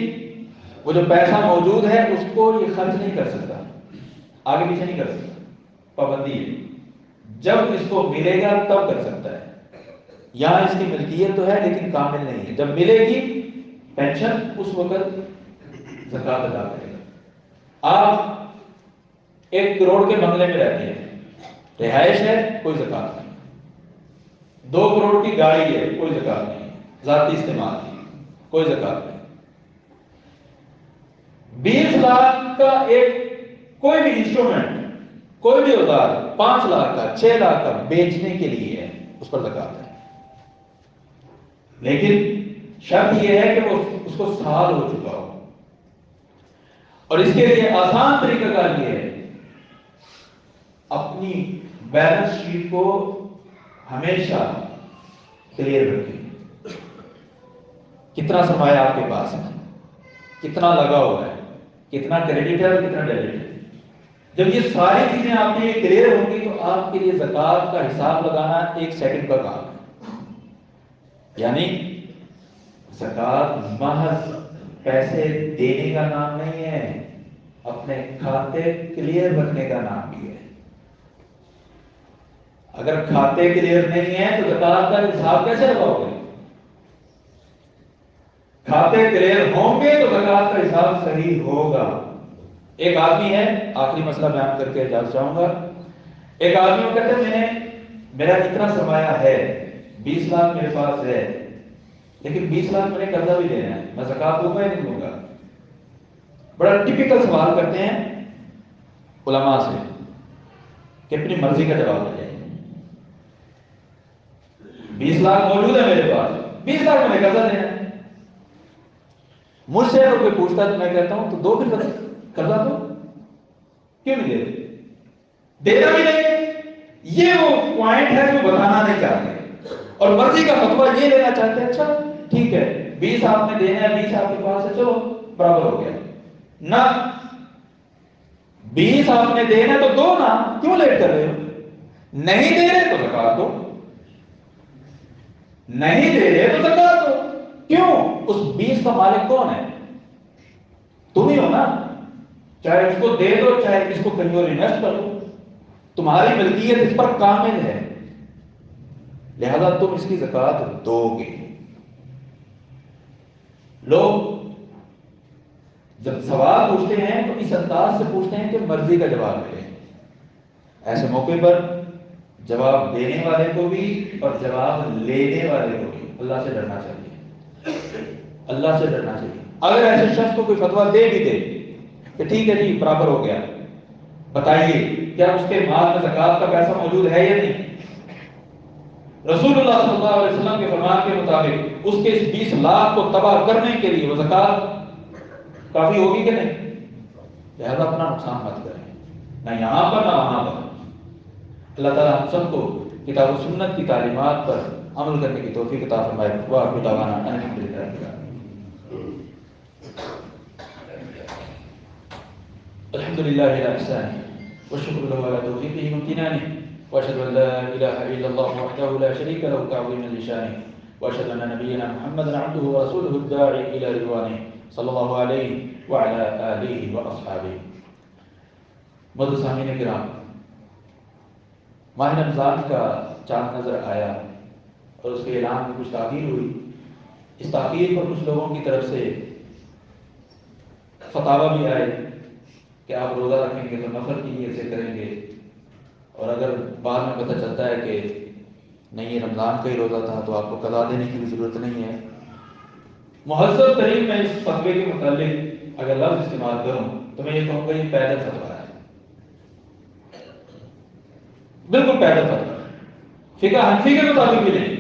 وہ جو پیسہ موجود ہے اس کو یہ خرچ نہیں کر سکتا، آگے پیچھے نہیں کر سکتا، پابندی ہے۔ جب اس کو ملے گا تب کر سکتا ہے۔ یہاں اس کی ملکیت تو ہے لیکن کامل نہیں ہے، جب ملے گی پینشن اس وقت زکات ادا کرے گا۔ آپ 1 کروڑ کے بنگلے میں رہتے ہیں، رہائش ہے، کوئی زکات نہیں۔ 2 کروڑ کی گاڑی ہے، کوئی زکات نہیں، ذاتی استعمال کی، کوئی زکات نہیں۔ 20 لاکھ کا ایک کوئی بھی انسٹرومنٹ، کوئی بھی اوزار 5 لاکھ کا 6 لاکھ کا بیچنے کے لیے ہے، اس پر زکات ہے۔ لیکن شرط یہ ہے کہ وہ اس کو سال ہو چکا ہو، اور اس کے لیے آسان طریقہ کار یہ ہے، اپنی بیلنس شیٹ کو ہمیشہ کلیئر رکھیں۔ کتنا سرمایہ آپ کے پاس ہے، کتنا لگا ہوا ہے، کتنا کریڈٹ ہے اور کتنا ڈیبٹ ہے۔ جب یہ ساری چیزیں آپ کے لیے کلیئر ہوں گی تو آپ کے لیے زکات کا حساب لگانا 1 سیکنڈ کا کام ہے۔ یعنی زکات محض پیسے دینے کا نام نہیں ہے، اپنے کھاتے کلیئر رکھنے کا نام بھی ہے۔ اگر کھاتے کلیئر نہیں ہے تو زکات کا حساب کیسے لگاؤ گے؟ کھاتے کلیئر ہوں گے تو زکات کا حساب صحیح ہوگا۔ ایک آدمی ہے، آخری مسئلہ بیان کر کے اجازت چاہوں گا۔ ایک آدمی کو کہتے ہیں میرا اتنا سرمایہ ہے، 20 لاکھ میرے پاس ہے، لیکن 20 لاکھ میں نے قرضہ بھی دینا ہے، میں زکات دوں گا یا نہیں دوں گا؟ بڑا ٹپیکل سوال کرتے ہیں علماء سے کہ اپنی مرضی کا جواب دے جائیں۔ 20 لاکھ موجود ہے میرے پاس، 20 لاکھ میں نے قرضہ دینا ہے۔ مجھ سے اگر کوئی پوچھتا ہے تو میں کہتا ہوں تو دو پھر قرضہ دو، کیوں نہیں دیتے؟ دینا بھی نہیں، یہ وہ پوائنٹ ہے جو بتانا نہیں چاہتے، اور مرضی کا فتویٰ یہ لینا چاہتے ہیں، اچھا ٹھیک ہے 20 آپ نے دینا ہے، 20 آپ کے پاس ہے، چلو برابر ہو گیا۔ نہ 20 آپ نے دینا تو دو نا، کیوں لیٹ کر رہے ہو؟ نہیں دے رہے تو زکات دو، نہیں دے رہے تو زکات دو۔ کیوں؟ اس 20 کا مالک کون ہے؟ تم ہی ہو نا، چاہے اس کو دے دو چاہے اس کو کہیں اور انویسٹ کر دو، تمہاری ملکیت اس پر کامل ہے، لہذا تم اس کی زکات دو گے۔ لوگ جب سوال پوچھتے ہیں تو اس انداز سے پوچھتے ہیں کہ مرضی کا جواب ملے۔ ایسے موقع پر جواب دینے والے کو بھی اور جواب لینے والے کو بھی اللہ سے ڈرنا چاہیے، اللہ سے ڈرنا چاہیے۔ اگر ایسے شخص کو کوئی فتویٰ دے بھی دے کہ ٹھیک ہے جی برابر ہو گیا، بتائیے کیا اس کے مال میں زکات کا پیسہ موجود ہے یا نہیں؟ رسول اللہ صلی اللہ علیہ وسلم کے فرمان کے مطابق اس کے اس 20 لاکھ کو تباہ کرنے کے لیے وہ زکوٰۃ کافی ہوگی کہ نہیں؟ لہذا اپنا نقصان مت کریں، نہ یہاں پر نہ وہاں پر۔ اللہ تعالیٰ ہم سب کو کتاب و سنت کی تعلیمات پر عمل کرنے کی توفیق عطا فرمائے۔ وآخر دعوانا ان الحمد للہ رب العالمین۔ الحمد للہ علی احسانہ والشکر له علی توفیقہ وامتنانہ، واشهد ان لا اله الا الله وحده لا شريك له تعظيما لشانه، واشهد ان نبينا محمدا عبده ورسوله الداعي الى رضوانه صلی اللہ علیہ وعلی آلہ واصحابہ۔ محترم سامعین کرام، ماہ رمضان کا چاند نظر آیا اور اس کے اعلان میں کچھ تاخیر ہوئی۔ اس تاخیر پر کچھ لوگوں کی طرف سے فتاوی بھی آئے کہ آپ روزہ رکھیں گے تو نفل کی نیت سے کریں گے، اور اگر بعد میں پتہ چلتا ہے کہ نہیں یہ رمضان کا ہی روزہ تھا تو آپ کو قضا دینے کی بھی ضرورت نہیں ہے۔ مہذب ترین میں اس فتوے کے متعلق اگر لفظ استعمال کروں تو میں یہ کہوں گا یہ پیدل فتویٰ ہے، بالکل پیدل فتویٰ۔ فقہ حنفی کے مطابق بھی نہیں،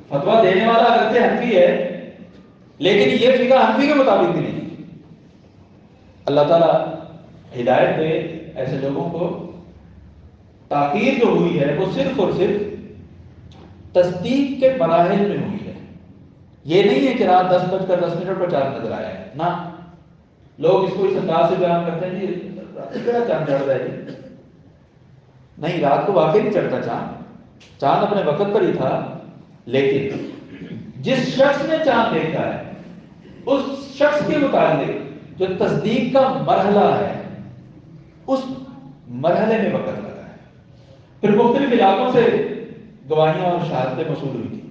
فتویٰ دینے والا اگرچہ حنفی ہے لیکن یہ فقہ حنفی کے مطابق بھی نہیں۔ اللہ تعالیٰ ہدایت دے ایسے لوگوں کو۔ تاخیر جو ہوئی ہے وہ صرف اور صرف تصدیق کے مراحل میں ہوئی ہے، یہ نہیں ہے کہ رات 10:10 پر چاند نظر آیا ہے، نہ۔ لوگ اس کو اس انداز سے بیان کرتے ہیں جی رات کیا چاند چڑھ رہا ہے جی، نہیں، رات کو واقعی نہیں چڑھتا چاند، چاند اپنے وقت پر ہی تھا، لیکن جس شخص نے چاند دیکھا ہے اس شخص کے متعلق جو تصدیق کا مرحلہ ہے اس مرحلے میں وقت لگا ہے۔ پھر مختلف علاقوں سے گواہیاں اور شہادتیں موصول ہوئی تھی،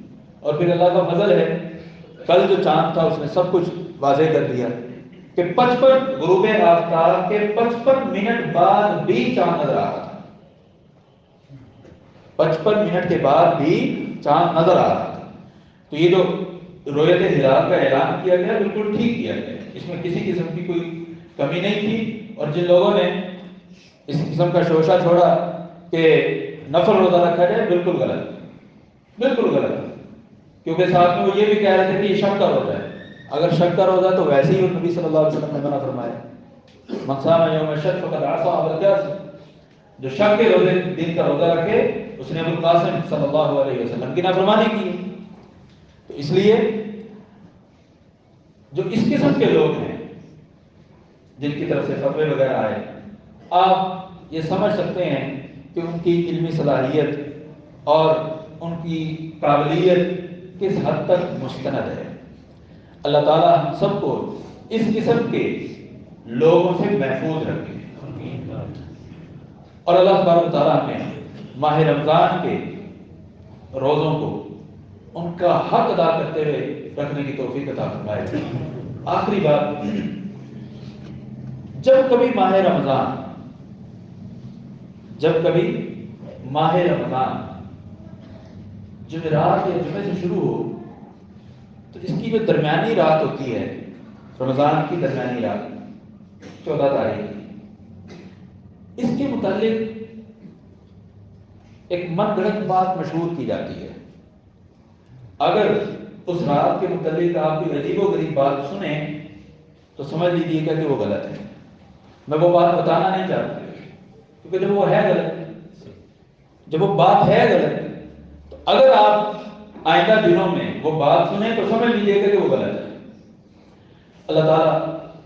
اور پھر اللہ کا فضل ہے کل جو چاند تھا اس نے سب کچھ واضح کر دیا کہ 55 غروب آفتاب کے 55 منٹ بعد بھی چاند نظر آ رہا تھا، 55 منٹ کے بعد بھی چاند نظر آ رہا تھا۔ تو یہ جو رؤیت ہلال کا اعلان کیا گیا بالکل ٹھیک کیا گیا، اس میں کسی قسم کی کوئی کمی نہیں تھی، اور جن لوگوں نے اس قسم کا شوشہ چھوڑا کہ نفل روزہ رکھا جائے، بالکل غلط، بالکل غلط، کیونکہ ساتھ میں وہ یہ بھی کہہ رہے تھے کہ یہ شک کا روزہ ہے۔ اگر شک کا روزہ تو ویسے ہی نبی صلی اللہ علیہ وسلم نے منع فرمایا، من صام یوم شک فقد عصى ابا القاسم، جو شک کے روزے دن کا روزہ رکھے اس نے ابو القاسم صلی اللہ علیہ وسلم کی نافرمانی کی۔ تو اس لیے جو اس قسم کے لوگ ہیں جن کی طرف سے فتوے وغیرہ آئے، آپ یہ سمجھ سکتے ہیں کہ ان کی علمی صلاحیت اور ان کی قابلیت کس حد تک مستند ہے۔ اللہ تعالیٰ ہم سب کو اس قسم کے لوگوں سے محفوظ رکھے، اور اللہ تبارک و تعالیٰ نے ماہ رمضان کے روزوں کو ان کا حق ادا کرتے ہوئے رکھنے کی توفیق عطا فرمائے۔ آخری بات، جب کبھی ماہ رمضان جمعرات یا جمعے سے شروع ہو تو اس کی جو درمیانی رات ہوتی ہے، رمضان کی درمیانی رات 14 تاریخ، اس کے متعلق ایک من گھڑت بات مشہور کی جاتی ہے۔ اگر اس رات کے متعلق آپ کوئی عجیب و غریب بات سنیں تو سمجھ لیجیے گا کہ وہ غلط ہے۔ میں وہ بات بتانا نہیں چاہتا کیونکہ جب وہ ہے غلط، جب وہ بات ہے غلط، تو اگر آپ آئندہ دنوں میں وہ بات سنیں تو سمجھ لیجیے گا کہ وہ غلط ہے۔ اللہ تعالیٰ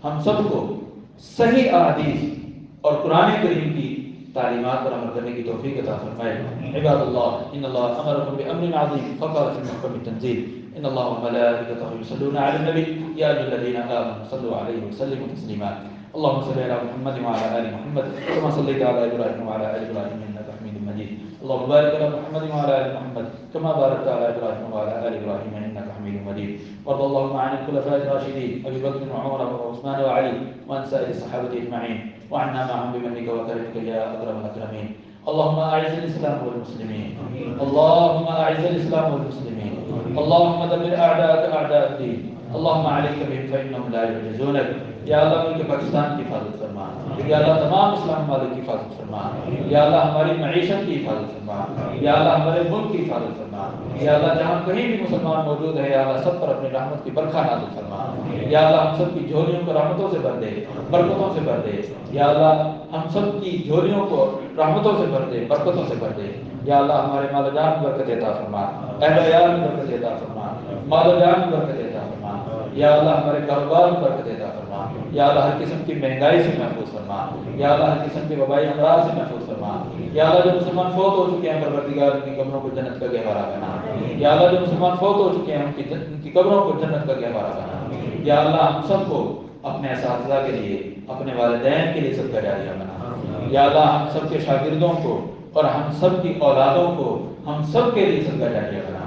ہم سب کو صحیح احادیث اور قرآن کریم کی تعلیمات پر عمل کرنے کی توفیق عطا فرمائے۔ عباد اللہ ان اللہ امرکم بامر عظیم فقال فی محکم التنزیل ان اللہ وملائکتہ یصلون علی النبی یا ایھا الذین آمنوا صلوا علیہ وسلموا تسلیما۔ اللهم صل على محمد وعلى ال محمد كما صليت على ابراهيم وعلى ال ابراهيم انك حميد مجيد۔ اللهم بارك على محمد وعلى ال محمد كما باركت على ابراهيم وعلى ال ابراهيم انك حميد مجيد۔ وارض اللهم عن الخلفاء الراشدين ابي بكر وعمر وعثمان وعلي وعن سائر الصحابه اجمعين وعنا معهم بمنك وكرمك يا اكرم الاكرمين۔ اللهم اعز الاسلام والمسلمين، اللهم اعز الاسلام والمسلمين، اللهم دمر اعداءك اعداء الدين، اللهم علیک بہم فإنہم لا یعجزونک. یا اللہ ملک پاکستان کی حفاظت فرما. یا اللہ تمام اسلام ممالک کی حفاظت فرما. یا اللہ ہماری معیشت کی حفاظت فرما. یا اللہ ہمارے ملک کی حفاظت فرما. یا اللہ جہاں کہیں بھی مسلمان موجود ہے یا اللہ سب پر اپنی رحمت کی برکھا نازل فرما. یا اللہ ہم سب کی جھولیوں کو رحمتوں سے بھر دے, برکتوں سے بھر دے. یا اللہ ہم سب کی جھولیوں کو رحمتوں سے بھر دے, برکتوں سے بھر دے. یا اللہ ہمارے مال و جان میں برکت عطا فرما, اہل عیال میں برکت عطا فرما, مال و جان میں برکت عطا فرما. یا اللہ ہمارے کاروبار میں برکت عطا فرما. یا اللہ ہر قسم کی مہنگائی سے محفوظ فرما. یا اللہ ہر قسم کے وبائی امراض سے محفوظ فرما. یا اللہ جو مسلمان فوت ہو چکے ہیں پروردگار ان کی قبروں کو جنت کا گہوارہ بنا. یا اللہ جو مسلمان فوت ہو چکے ہیں ان کی قبروں کو جنت کا گہوارہ بنا. یا اللہ ہم سب کو اپنے اساتذہ کے لیے, اپنے والدین کے لیے صدقہ جاریہ بنا. یا اللہ ہم سب کے شاگردوں کو اور ہم سب کی اولادوں کو ہم سب کے لیے صدقہ جاریہ بنا.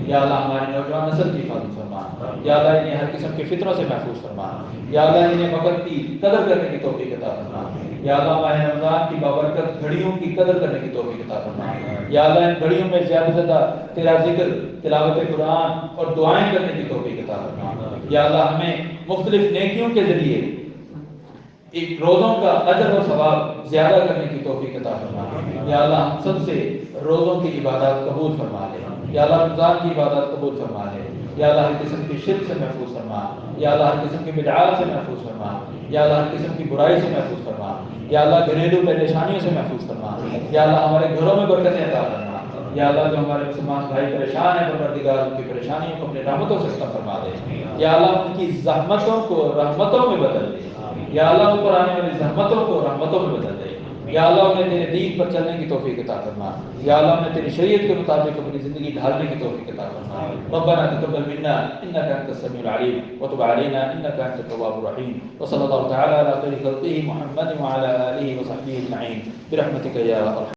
یا اللہ ہماری نوجوان نسل کی حفاظت فرما. یا اللہ انہیں ہر قسم کے فطروں سے محفوظ فرما. یا اللہ انہیں وقت کی قدر کرنے کی توفیق عطا فرما. یا اللہ ماہ رمضان کی بابرکت گھڑیوں کی قدر کرنے کی توفیق عطا فرما. یا اللہ ان گھڑیوں میں زیادہ سے زیادہ تیرا ذکر, تلاوت قرآن اور دعائیں کرنے کی توفیق عطا فرما. یا اللہ ہمیں مختلف نیکیوں کے ذریعے ایک روزوں کا اجر و ثواب زیادہ کرنے کی توفیق عطا فرما. یا اللہ ہم سب سے روزوں کی عبادات قبول فرما لے. یا اللہ رمضان کی عبادات قبول فرما لے. یا اللہ ہر قسم کی شرک سے محفوظ فرما. یا اللہ ہر قسم کی بدعات سے محفوظ فرما. یا اللہ ہر قسم کی برائی سے محفوظ فرما. یا اللہ گھریلو پریشانیوں سے محفوظ فرما. یا اللہ ہمارے گھروں میں برکتیں عطا فرما. یا اللہ جو ہمارے مسلمان بھائی پریشان ہیں پروردگار ان کی پریشانیوں کو اپنی رحمتوں سے ختم فرما دے. یا اللہ ان کی زحمتوں کو رحمتوں میں بدل دے. یا اللہ ان پر آنے والی زحمتوں کو رحمتوں میں بدل دے. یا اللہ انہیں تیرے دین پر چلنے کی توفیق عطا فرما. یا اللہ انہیں تیری شریعت کے مطابق اپنی زندگی ڈھالنے کی توفیق عطا فرما. ربنا تقبل منا انك انت السميع العليم وتب علينا انك انت التواب الرحيم. وصلى الله تعالى على خير خلقه محمد وعلى اله وصحبه اجمعين برحمتك يا ارحم